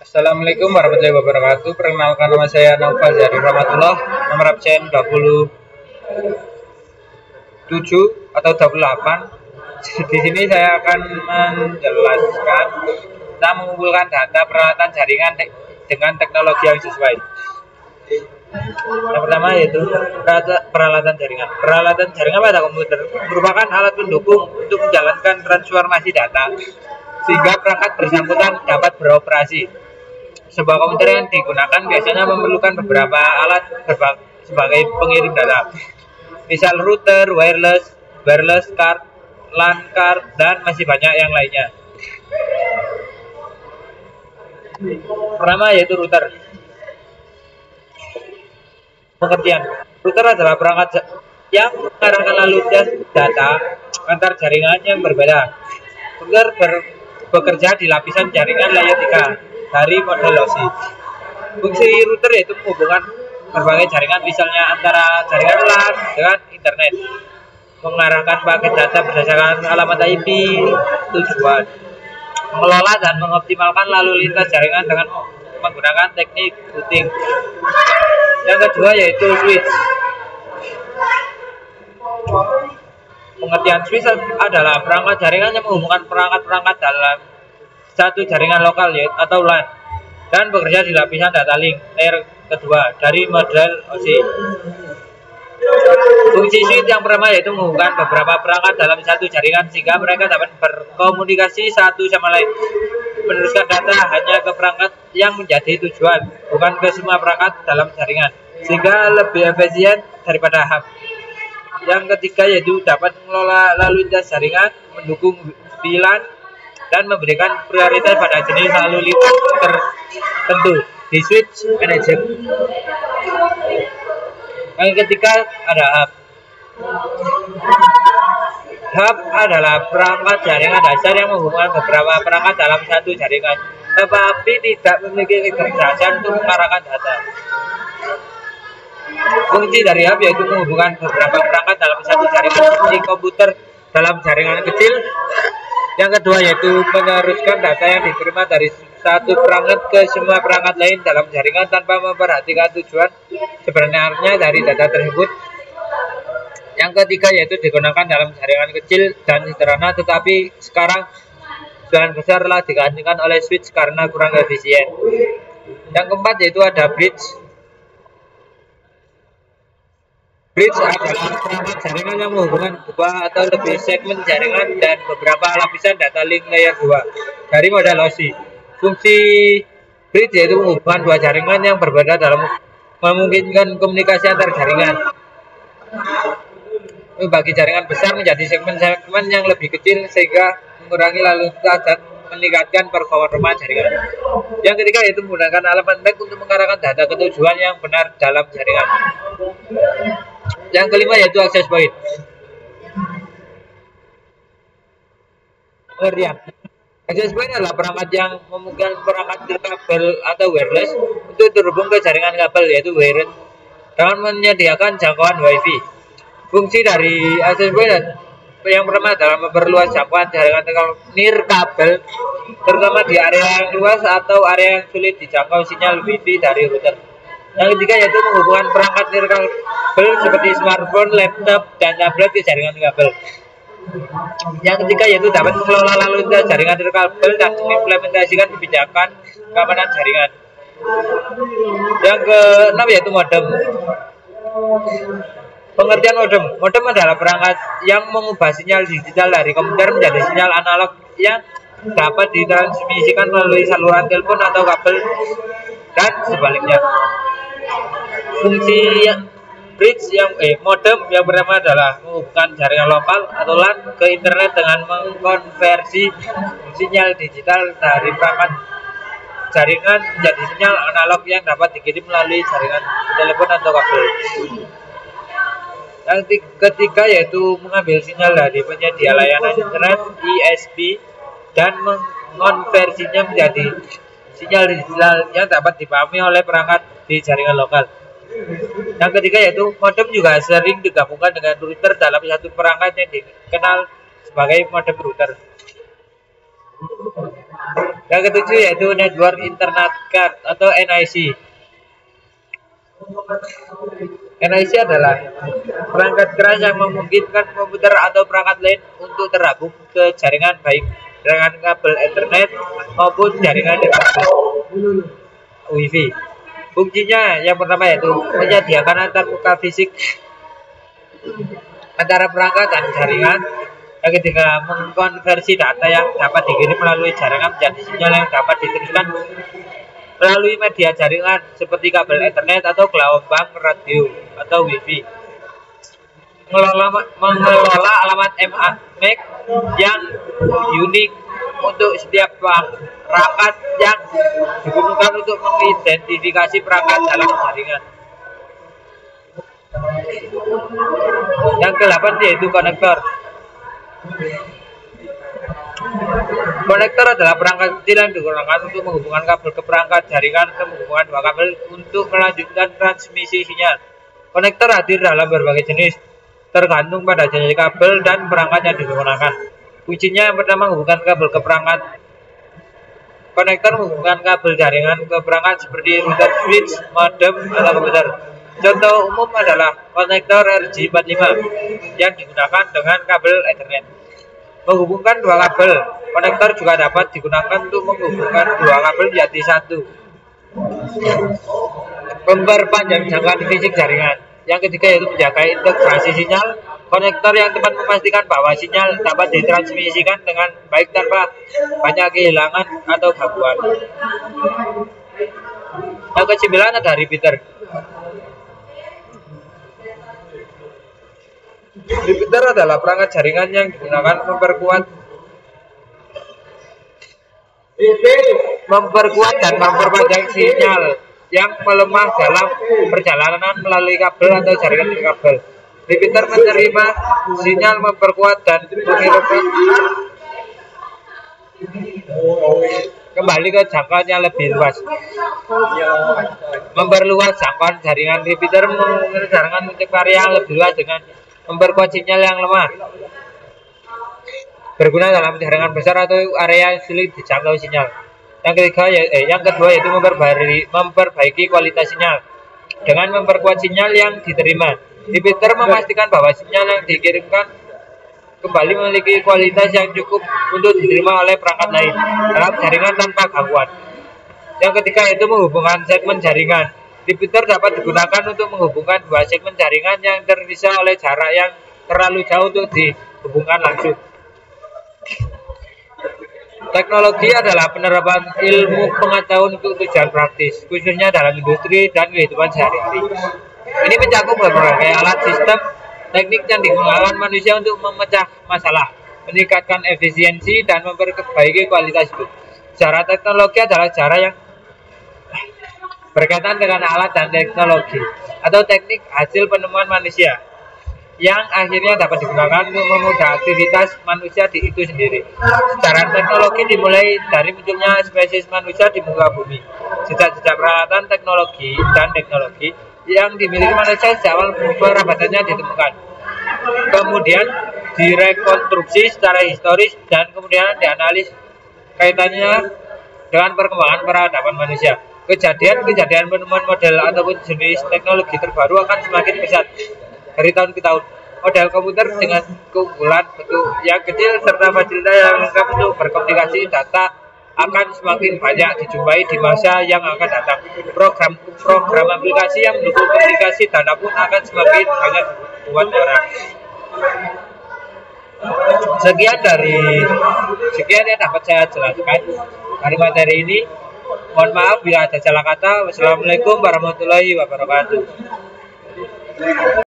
Assalamualaikum warahmatullahi wabarakatuh. Perkenalkan, nama saya Naufal dari Rahmatullah, nomor absen 27 atau 28. Di sini saya akan menjelaskan tentang mengumpulkan data peralatan jaringan dengan teknologi yang sesuai. Yang pertama yaitu peralatan jaringan. Peralatan jaringan pada komputer merupakan alat pendukung untuk menjalankan transformasi data sehingga perangkat bersangkutan dapat beroperasi. Sebuah komputer yang digunakan biasanya memerlukan beberapa alat sebagai pengirim data, misal router, wireless card, LAN card, dan masih banyak yang lainnya. Pertama yaitu router. Pengertian: router adalah perangkat yang mengarahkan lalu lintas data antar jaringan yang berbeda. Router bekerja di lapisan jaringan layer 3 dari model lossy. Fungsi router yaitu menghubungkan berbagai jaringan, misalnya antara jaringan LAN dengan internet, mengarahkan paket data berdasarkan alamat IP tujuan, mengelola dan mengoptimalkan lalu lintas jaringan dengan menggunakan teknik routing. Yang kedua yaitu switch. Pengertian: switch adalah perangkat jaringan yang menghubungkan perangkat-perangkat dalam satu jaringan lokal atau LAN dan bekerja di lapisan data link layer kedua dari model OSI. Fungsi switch yang pertama yaitu menghubungkan beberapa perangkat dalam satu jaringan sehingga mereka dapat berkomunikasi satu sama lain. Meneruskan data hanya ke perangkat yang menjadi tujuan, bukan ke semua perangkat dalam jaringan, sehingga lebih efisien daripada hub. Yang ketiga yaitu dapat mengelola lalu lintas jaringan, mendukung VLAN, dan memberikan prioritas pada jenis lalu lintas tertentu di switch manager. Yang ketiga ada hub. Hub adalah perangkat jaringan dasar yang menghubungkan beberapa perangkat dalam satu jaringan, tetapi tidak memiliki kecerdasan untuk mengarahkan data. Fungsi dari hub yaitu menghubungkan beberapa perangkat dalam satu jaringan seperti komputer dalam jaringan kecil. Yang kedua yaitu meneruskan data yang diterima dari satu perangkat ke semua perangkat lain dalam jaringan tanpa memperhatikan tujuan sebenarnya dari data tersebut. Yang ketiga yaitu digunakan dalam jaringan kecil dan sederhana, tetapi sekarang jaringan besar telah digantikan oleh switch karena kurang efisien. Yang keempat yaitu ada bridge. Bridge adalah perangkat jaringan yang menghubungkan dua atau lebih segmen jaringan dan beberapa lapisan data link layer 2 dari model OSI. Fungsi bridge yaitu menghubungkan dua jaringan yang berbeda dalam memungkinkan komunikasi antar jaringan. Membagi jaringan besar menjadi segmen-segmen yang lebih kecil sehingga mengurangi lalu lintas dan meningkatkan performa jaringan. Yang ketiga yaitu menggunakan elemen MAC untuk mengarahkan data ke tujuan yang benar dalam jaringan. Yang kelima yaitu access point. Pengertian: access point adalah perangkat yang memungkinkan perangkat kabel atau wireless untuk terhubung ke jaringan kabel yaitu wired dengan menyediakan jangkauan WiFi. Fungsi dari access point yang pertama adalah memperluas jangkauan jaringan nirkabel, terutama di area yang luas atau area yang sulit dijangkau sinyal WiFi dari router. Yang ketiga yaitu menghubungkan perangkat nirkabel seperti smartphone, laptop, dan tablet ke jaringan kabel. Yang ketiga yaitu dapat mengelola lalu lintas jaringan nirkabel dan mengimplementasikan kebijakan keamanan jaringan. Yang keenam yaitu modem. Pengertian modem: modem adalah perangkat yang mengubah sinyal digital dari komputer menjadi sinyal analog yang dapat ditransmisikan melalui saluran telepon atau kabel dan sebaliknya. Fungsi bridge modem yang pertama adalah menghubungkan jaringan lokal atau LAN ke internet dengan mengkonversi sinyal digital dari perangkat jaringan menjadi sinyal analog yang dapat dikirim melalui jaringan telepon atau kabel. Yang ketiga yaitu mengambil sinyal dari penyedia layanan internet ISP dan mengonversinya menjadi sinyal digital yang dapat dipahami oleh perangkat di jaringan lokal. Yang ketiga yaitu modem juga sering digabungkan dengan router dalam satu perangkat yang dikenal sebagai modem router. Yang ketujuh yaitu Network Internet Card atau NIC. NIC adalah perangkat keras yang memungkinkan komputer atau perangkat lain untuk terhubung ke jaringan baik dengan kabel Ethernet maupun jaringan database Wi-Fi. Fungsinya yang pertama yaitu menyediakan antarmuka fisik antara perangkat dan jaringan. Yang ketiga, mengkonversi data yang dapat dikirim melalui jaringan menjadi sinyal yang dapat diteruskan melalui media jaringan seperti kabel Ethernet atau gelombang radio atau Wi-Fi. Mengelola alamat MAC yang unik untuk setiap perangkat yang digunakan untuk mengidentifikasi perangkat dalam jaringan. Yang ke-8 yaitu konektor. Konektor adalah perangkat kecil yang digunakan untuk menghubungkan kabel ke perangkat jaringan ke menghubungkan dua kabel untuk melanjutkan transmisi sinyal. Konektor hadir dalam berbagai jenis, tergantung pada jenis kabel dan perangkat yang digunakan. Fungsinya yang pertama menghubungkan kabel ke perangkat. Konektor menghubungkan kabel jaringan ke perangkat seperti router, switch, modem, atau komputer. Contoh umum adalah konektor RJ45 yang digunakan dengan kabel Ethernet. Menghubungkan dua kabel, konektor juga dapat digunakan untuk menghubungkan dua kabel menjadi satu. Memperpanjang jangkauan fisik jaringan. Yang ketiga yaitu menjaga integrasi sinyal. Konektor yang tepat memastikan bahwa sinyal dapat ditransmisikan dengan baik tanpa banyak kehilangan atau gangguan. Yang ke-9 ada repeater. Repeater adalah perangkat jaringan yang digunakan memperkuat dan memperpanjang sinyal yang melemah dalam perjalanan melalui kabel atau jaringan kabel. Repeater menerima sinyal, memperkuat dan mengirimkan kembali ke jangkauan yang lebih luas. Memperluas jangkauan jaringan. Repeater memungkinkan jaringan untuk area yang lebih luas dengan memperkuat sinyal yang lemah. Berguna dalam jaringan besar atau area yang sulit dijangkau sinyal. Yang kedua yaitu memperbaiki kualitas sinyal dengan memperkuat sinyal yang diterima. Repeater memastikan bahwa sinyal yang dikirimkan kembali memiliki kualitas yang cukup untuk diterima oleh perangkat lain dalam jaringan tanpa gangguan. Yang ketiga yaitu menghubungkan segmen jaringan. Repeater dapat digunakan untuk menghubungkan dua segmen jaringan yang terpisah oleh jarak yang terlalu jauh untuk dihubungkan langsung. Teknologi adalah penerapan ilmu pengetahuan untuk tujuan praktis, khususnya dalam industri dan kehidupan sehari-hari. Ini mencakup berbagai alat, sistem, teknik yang digunakan manusia untuk memecah masalah, meningkatkan efisiensi, dan memperbaiki kualitas hidup. Cara teknologi adalah cara yang berkaitan dengan alat dan teknologi atau teknik hasil penemuan manusia yang akhirnya dapat digunakan untuk memudah aktivitas manusia di itu sendiri. Secara teknologi dimulai dari munculnya spesies manusia di muka bumi. Jejak-jejak peralatan teknologi dan teknologi yang dimiliki manusia sejak awal perabatannya ditemukan. Kemudian direkonstruksi secara historis dan kemudian dianalisis kaitannya dengan perkembangan peradaban manusia. Kejadian-kejadian penemuan model ataupun jenis teknologi terbaru akan semakin pesat dari tahun ke tahun. Model komputer dengan keunggulan bentuk yang kecil serta fasilitas yang lengkap untuk berkomunikasi data akan semakin banyak dijumpai di masa yang akan datang. Program aplikasi yang mendukung komunikasi data pun akan semakin banyak dibuat orang. Sekian yang dapat saya jelaskan dari materi ini. Mohon maaf bila ada salah kata. Wassalamualaikum warahmatullahi wabarakatuh.